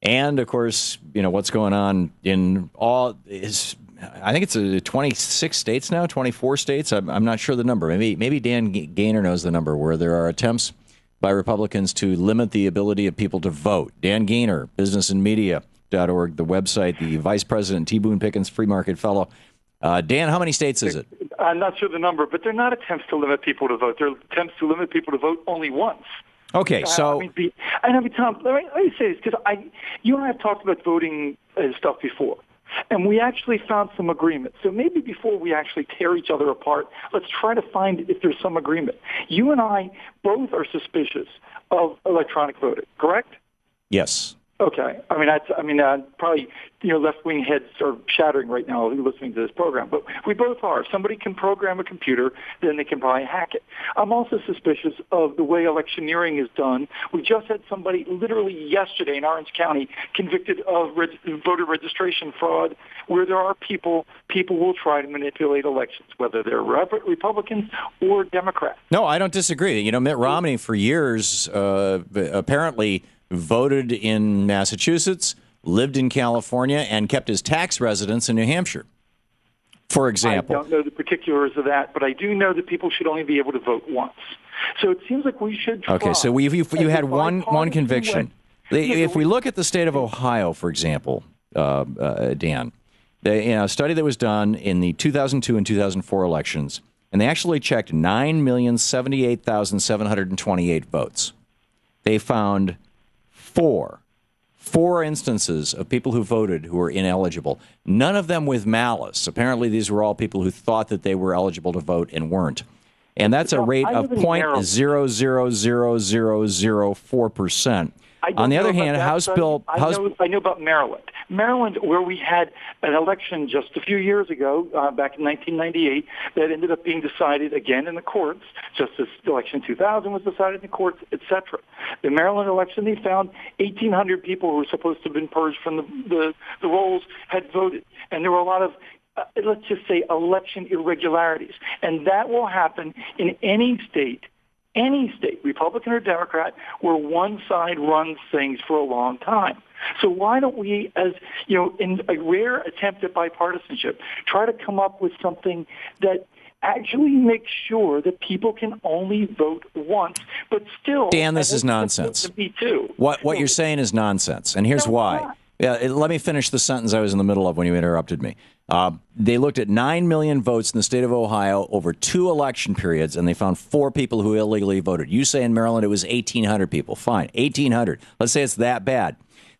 And, of course, what's going on in all is, I think it's 26 states now, 24 states. I'm not sure the number. Maybe Dan Gainor knows the number, where there are attempts by Republicans to limit the ability of people to vote. Dan Gainor, businessandmedia.org, the website, the vice president, T. Boone Pickens Free Market Fellow. Dan, how many states is it? I'm not sure the number, but they're not attempts to limit people to vote. They're attempts to limit people to vote only once. Okay, so... Tom, let me say this, because you and I have talked about voting stuff before, and we actually found some agreement. So maybe before we actually tear each other apart, let's try to find if there's some agreement. You and I both are suspicious of electronic voting, correct? Yes. Okay. Probably, left-wing heads are shattering right now listening to this program, but we both are. If somebody can program a computer, then they can probably hack it. I'm also suspicious of the way electioneering is done. We just had somebody literally yesterday in Orange County convicted of voter registration fraud, where there are people will try to manipulate elections, whether they're Republicans or Democrats. No, I don't disagree. Mitt Romney for years apparently voted in Massachusetts, lived in California, and kept his tax residence in New Hampshire, for example. I don't know the particulars of that, but I do know that people should only be able to vote once. So it seems like we should try. Okay, so you had one conviction. If we look at the state of Ohio, for example, Dan, a study that was done in the 2002 and 2004 elections, and they actually checked 9,078,728 votes. They found four instances of people who voted who were ineligible, none of them with malice. Apparently, these were all people who thought that they were eligible to vote and weren't. And that's a rate of 0.00004%. On the other hand, House Bill... I know about Maryland. Maryland, where we had an election just a few years ago, back in 1998, that ended up being decided again in the courts, just as election 2000 was decided in the courts, etc. The Maryland election, they found 1,800 people who were supposed to have been purged from the rolls had voted. And there were a lot of let's just say election irregularities. And that will happen in any state, Republican or Democrat, where one side runs things for a long time. So why don't we, as in a rare attempt at bipartisanship, try to come up with something that actually makes sure that people can only vote once, but still... Dan, this is nonsense. Me too. What you're saying is nonsense, and here's why. Let me finish the sentence I was in the middle of when you interrupted me. They looked at 9 million votes in the state of Ohio over 2 election periods, and they found 4 people who illegally voted. You say in Maryland it was 1,800 people. Fine, 1,800. Let's say it's that bad.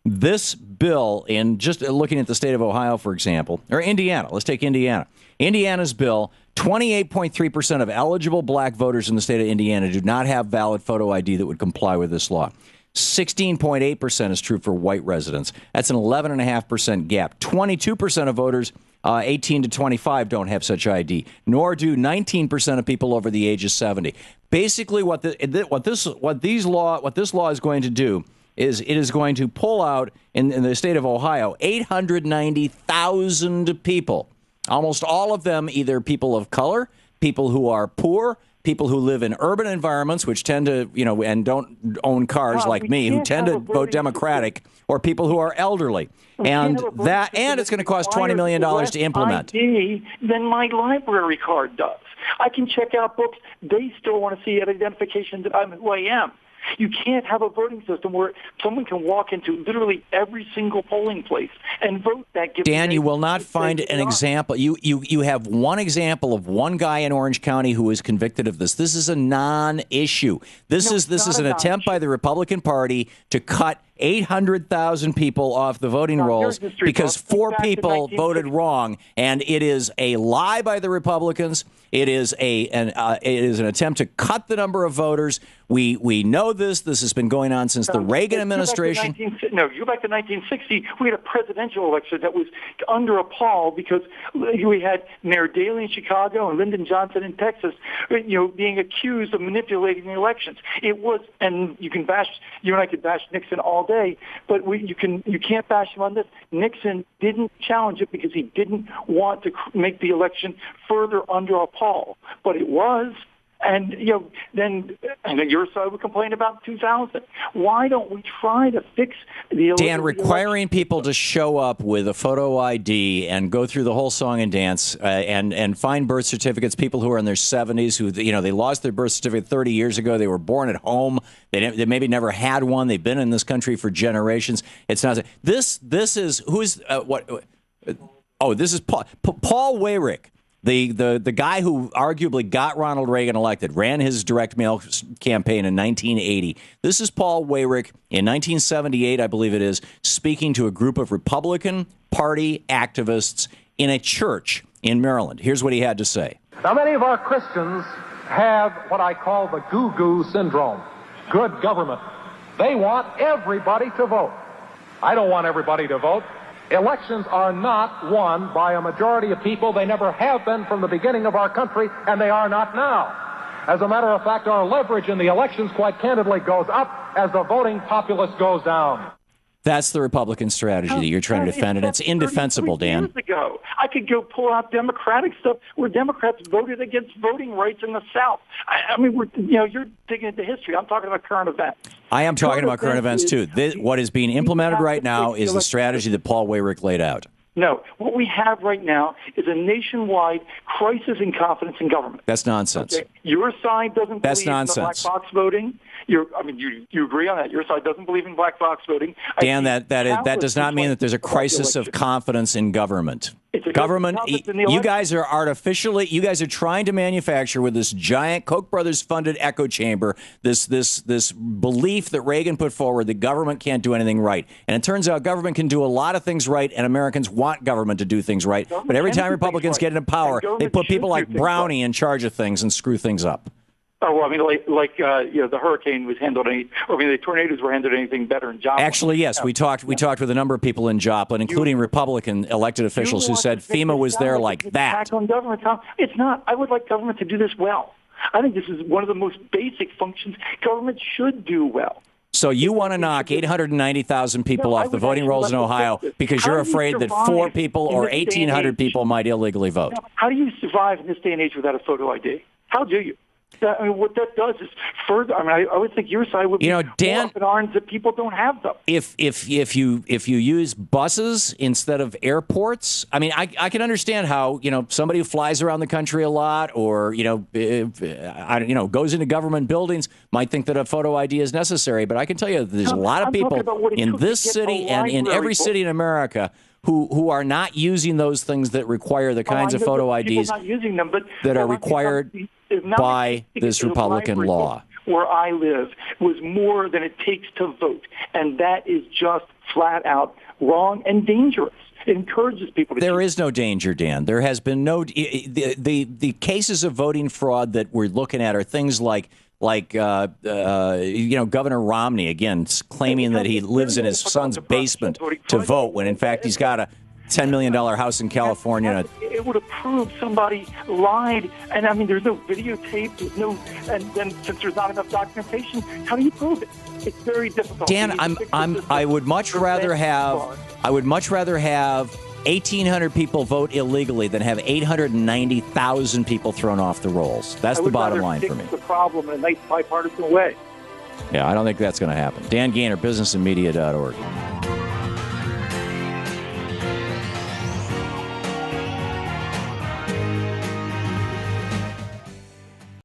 This bill, in just looking at the state of Ohio, for example, or Indiana, let's take Indiana. Indiana's bill, 28.3% of eligible black voters in the state of Indiana do not have valid photo ID that would comply with this law. 16.8% is true for white residents. That's an 11.5% gap. 22% of voters 18 to 25 don't have such ID, nor do 19% of people over the age of 70. Basically, what this law is going to do is it is going to pull out in the state of Ohio 890,000 people, almost all of them either people of color, people who are poor, people who live in urban environments, which tend to, and don't own cars like me, who tend to vote Democratic, or people who are elderly. And it's going to cost $20 million to implement. ID than my library card does. I can check out books. They still want to see an identification that I'm who I am. You can't have a voting system where someone can walk into literally every single polling place and vote. Dan, you will not find an example. You have one example of one guy in Orange County who is convicted of this. This is a non-issue. This is an attempt by the Republican Party to cut 800,000 people off the voting rolls because 4 people voted wrong, and it is a lie by the Republicans. It is an attempt to cut the number of voters. We know this. This has been going on since the Reagan administration. You go back to 1960. We had a presidential election that was under a pall because we had Mayor Daley in Chicago and Lyndon Johnson in Texas, being accused of manipulating the elections. It was, and you and I could bash Nixon all day, but you can't bash him on this. Nixon didn't challenge it because he didn't want to make the election further under a pall, but it was. And, then your side would complain about 2000. Why don't we try to fix the... Dan, requiring people to show up with a photo ID and go through the whole song and dance and find birth certificates, people who are in their 70s who, they lost their birth certificate 30 years ago. They were born at home. They maybe never had one. They've been in this country for generations. It's not... This is... Who's... this is Paul Weyrich. The guy who arguably got Ronald Reagan elected, ran his direct mail campaign in 1980. This is Paul Weyrich in 1978, I believe it is, speaking to a group of Republican Party activists in a church in Maryland. Here's what he had to say. Now, many of our Christians have what I call the goo-goo syndrome, good government. They want everybody to vote. I don't want everybody to vote. Elections are not won by a majority of people. They never have been from the beginning of our country, and they are not now. As a matter of fact, our leverage in the elections, quite candidly, goes up as the voting populace goes down. That's the Republican strategy that you're trying to defend, and it's indefensible, Dan. Years ago, I could go pull out Democratic stuff where Democrats voted against voting rights in the South. You're digging into history. I'm talking about current events. I am talking about current events, too. What is being implemented right now is the strategy that Paul Weyrich laid out. No, what we have right now is a nationwide crisis in confidence in government. That's nonsense. Okay? Your side doesn't believe in the black box voting. You agree on that. Your side doesn't believe in black box voting. Dan, that does not mean that there's a crisis of confidence in government. Government, you guys are trying to manufacture with this giant Koch brothers funded echo chamber this belief that Reagan put forward that government can't do anything right. And it turns out government can do a lot of things right, and Americans want government to do things right. But every time Republicans get into power, they put people like Brownie in charge of things and screw things up. Oh, well, the hurricane was handled the tornadoes were handled anything better in Joplin. Actually, yes, we talked with a number of people in Joplin, including Republican elected officials who said FEMA was there like that. On government, Tom. It's not. I would like government to do this well. I think this is one of the most basic functions government should do well. So you want to knock 890,000 people off the voting rolls in Ohio because you're afraid that 4 people or 1,800 people might illegally vote. How do you survive in this day and age without a photo ID? How do you? What that does is further. I would think your side would be Dan, more up in arms that people don't have them. If you use buses instead of airports, I can understand how somebody who flies around the country a lot or goes into government buildings might think that a photo ID is necessary. But I can tell you that there's a lot of people in this city and in every city in America who are not using those things that require the kinds of photo IDs that are required by this Republican law. Where I live was more than it takes to vote, and that is just flat out wrong and dangerous. It encourages people to... There is no danger, Dan. There has been no... The cases of voting fraud that we're looking at are things like Governor Romney, again, claiming that he lives in his son's basement to vote when, in fact, he's got a $10 million house in California. It would have proved somebody lied. And, there's no videotape. And then since there's not enough documentation, how do you prove it? It's very difficult. Dan, I would much rather have 1,800 people vote illegally than have 890,000 people thrown off the rolls. That's the bottom line for me. The problem in a nice bipartisan way. Yeah, I don't think that's going to happen. Dan Gainor, businessandmedia.org.